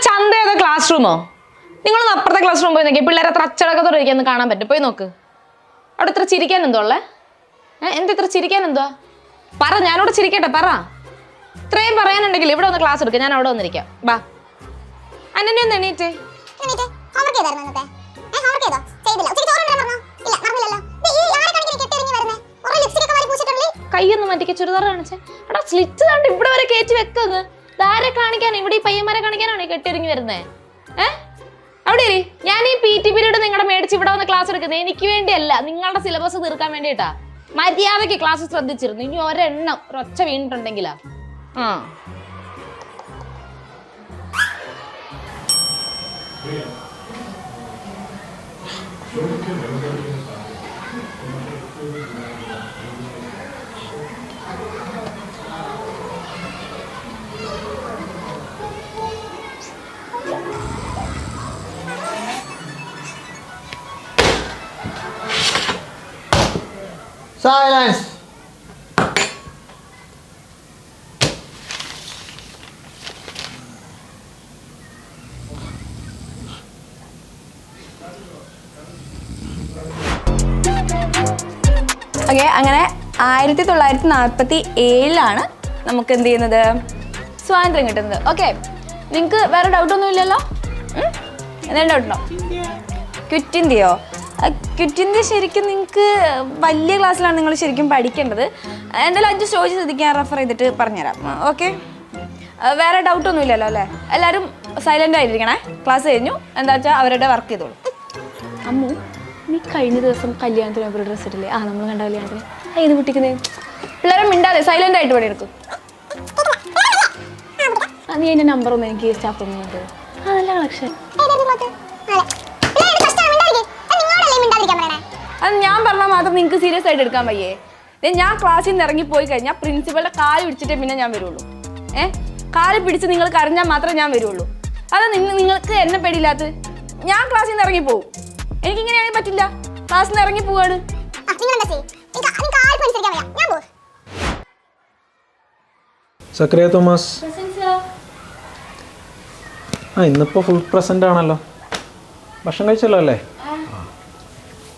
ചന്ത ഏതാ ക്ലാസ് റൂമോ? നിങ്ങളൊന്ന് അപ്പുറത്തെ ക്ലാസ് റൂം പോയി നോക്കി. പിള്ളേരെ അത്ര അച്ചടക്കത്തോടെ ഇരിക്കാന്ന് കാണാൻ പറ്റും. പോയി നോക്ക്. അവിടെ ഇത്ര ചിരിക്കാൻ എന്തോ ഉള്ളേ? എന്താ ഇത്ര ചിരിക്കാൻ എന്തുവാ? പറ, ഞാനവിടെ ചിരിക്കട്ടെ, പറ. ഇത്രയും പറയാനുണ്ടെങ്കിൽ ഇവിടെ ഒന്ന് ക്ലാസ് എടുക്കുക, ഞാൻ അവിടെ വന്നിരിക്കാം. ബാ അന്നെ ഒന്ന് എണീറ്റേ. കൈയൊന്ന് മാറ്റിക്ക, ചുരിദാർ കാണിച്ചേ. എടാ സ്ലിറ്റ് താണ്ട് ഇവിടെ വരെ കയറ്റി വെക്കുന്നത്. ധാരെ കാണിക്കാനോ? ഇവിടെ ഈ പയ്യന്മാരെ കാണിക്കാനാണ് ഈ കെട്ടിയൊരുങ്ങി വരുന്നേ? അവിടെ ഞാൻ ഈ PT പീരീഡ് നിങ്ങളുടെ മേടിച്ച് ഇവിടെ വന്ന് ക്ലാസ് എടുക്കുന്നത് എനിക്ക് വേണ്ടിയല്ല, നിങ്ങളുടെ സിലബസ് തീർക്കാൻ വേണ്ടിയിട്ടാ. മര്യാദയ്ക്ക് ക്ലാസ് ശ്രദ്ധിച്ചിരുന്നു. ഇനി ഒരെണ്ണം ഒരൊച്ച വീണിട്ടുണ്ടെങ്കിലാ. Silence. ഓക്കെ, അങ്ങനെ 1947 നമുക്ക് എന്ത് ചെയ്യുന്നത്, സ്വാതന്ത്ര്യം കിട്ടുന്നത്. ഓക്കെ, നിങ്ങൾക്ക് വേറെ ഡൗട്ടൊന്നും ഇല്ലല്ലോ? എന്തെങ്കിലും ഡൗട്ടുണ്ടോ? ക്വിറ്റ് ഇന്ത്യയോ? ക്വിറ്റ് ഇന്ത്യ ശരിക്കും നിങ്ങൾക്ക് വലിയ ക്ലാസ്സിലാണ് നിങ്ങൾ ശരിക്കും പഠിക്കേണ്ടത്. എന്തായാലും 5 സ്റ്റോറി ശ്രദ്ധിക്കാൻ റെഫർ ചെയ്തിട്ട് പറഞ്ഞുതരാം. ഓക്കെ, വേറെ ഡൗട്ടൊന്നും ഇല്ലല്ലോ അല്ലേ? എല്ലാവരും സൈലൻ്റ് ആയിരിക്കണേ. ക്ലാസ് കഴിഞ്ഞു, എന്താ വെച്ചാൽ അവരുടെ വർക്ക് ചെയ്തോളൂ. അമ്മു, നീ കഴിഞ്ഞ ദിവസം കല്യാണത്തിന് ഒരു ഡ്രസ്സ് ഇട്ടില്ലേ? നമ്മൾ കണ്ട കല്യാണത്തിന് ഇത് പൊട്ടിക്കുന്നേ. പിള്ളേരെ മിണ്ടാതെ സൈലൻ്റ് ആയിട്ട് പണിയെടുക്കും. നീ എൻ്റെ നമ്പർ ഒന്ന് എനിക്ക് സ്റ്റാഫ് ഒന്ന് നോക്ക്. നല്ല കളക്ഷൻ. അത് ഞാൻ പറഞ്ഞാൽ മാത്രം നിങ്ങൾക്ക് സീരിയസ് ആയിട്ട് എടുക്കാൻ വയ്യേ? ഞാൻ ക്ലാസ്സിൽ നിന്ന് ഇറങ്ങിപ്പോയി കഴിഞ്ഞാൽ പ്രിൻസിപ്പളുടെ കാല് പിടിച്ചിട്ടേ പിന്നെ ഞാൻ വരുള്ളൂ. കാല് പിടിച്ച് നിങ്ങൾ കരഞ്ഞാൽ മാത്രമേ ഞാൻ വരുള്ളൂ. അത് നിങ്ങൾക്ക് എന്നെ പേടിയില്ലാത്ത. ഞാൻ ക്ലാസ്സിൽ നിന്ന് ഇറങ്ങിപ്പോവും. എനിക്കിങ്ങനെയാണെങ്കിൽ പറ്റില്ല. ക്ലാസ്സിൽ നിന്ന് ഇറങ്ങി പോവാണ്. സക്രിയ തോമസ്, ഇന്നിപ്പോൾ ഫുൾ പ്രസൻ്റ് ആണല്ലോ. ഭക്ഷണം കഴിച്ചല്ലോ അല്ലേ?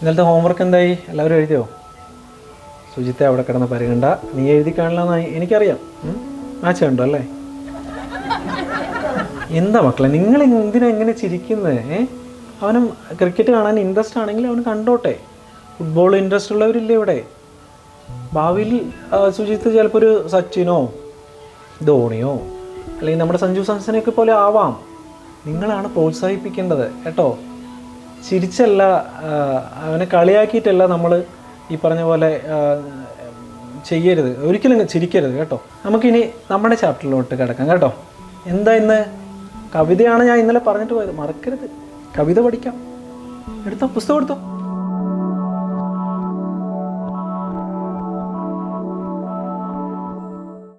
ഇന്നലത്തെ ഹോംവർക്ക് എന്തായി? എല്ലാവരും എഴുതിയോ? സുജിത്തെ അവിടെ കിടന്ന് പരിഗണ്ട. നീ എഴുതി കാണില്ലെന്ന് എനിക്കറിയാം. മാച്ച് കണ്ടോ അല്ലേ? എന്താ മക്കളെ നിങ്ങൾ എന്തിനാ ഇങ്ങനെ ചിരിക്കുന്നത്? അവനും ക്രിക്കറ്റ് കാണാൻ ഇൻട്രസ്റ്റ് ആണെങ്കിൽ അവന് കണ്ടോട്ടെ. ഫുട്ബോൾ ഇൻട്രസ്റ്റ് ഉള്ളവരില്ലേ ഇവിടെ? ഭാവിയിൽ സുജിത്ത് ചിലപ്പോൾ ഒരു സച്ചിനോ ധോണിയോ അല്ലെങ്കിൽ നമ്മുടെ സഞ്ജു സാംസനെയൊക്കെ പോലെ ആവാം. നിങ്ങളാണ് പ്രോത്സാഹിപ്പിക്കേണ്ടത് കേട്ടോ. ചിരിച്ചല്ല, അവനെ കളിയാക്കിയിട്ടല്ല നമ്മൾ ഈ പറഞ്ഞ പോലെ ചെയ്യരുത്. ഒരിക്കലും ചിരിക്കരുത് കേട്ടോ. നമുക്കിനി നമ്മുടെ ചാപ്റ്ററിലോട്ട് കിടക്കാം കേട്ടോ. എന്താ ഇന്ന്? കവിതയാണ് ഞാൻ ഇന്നലെ പറഞ്ഞിട്ട് പോയത്, മറക്കരുത്. കവിത പഠിക്കാം. എടുത്തോ, പുസ്തകം എടുത്തോ.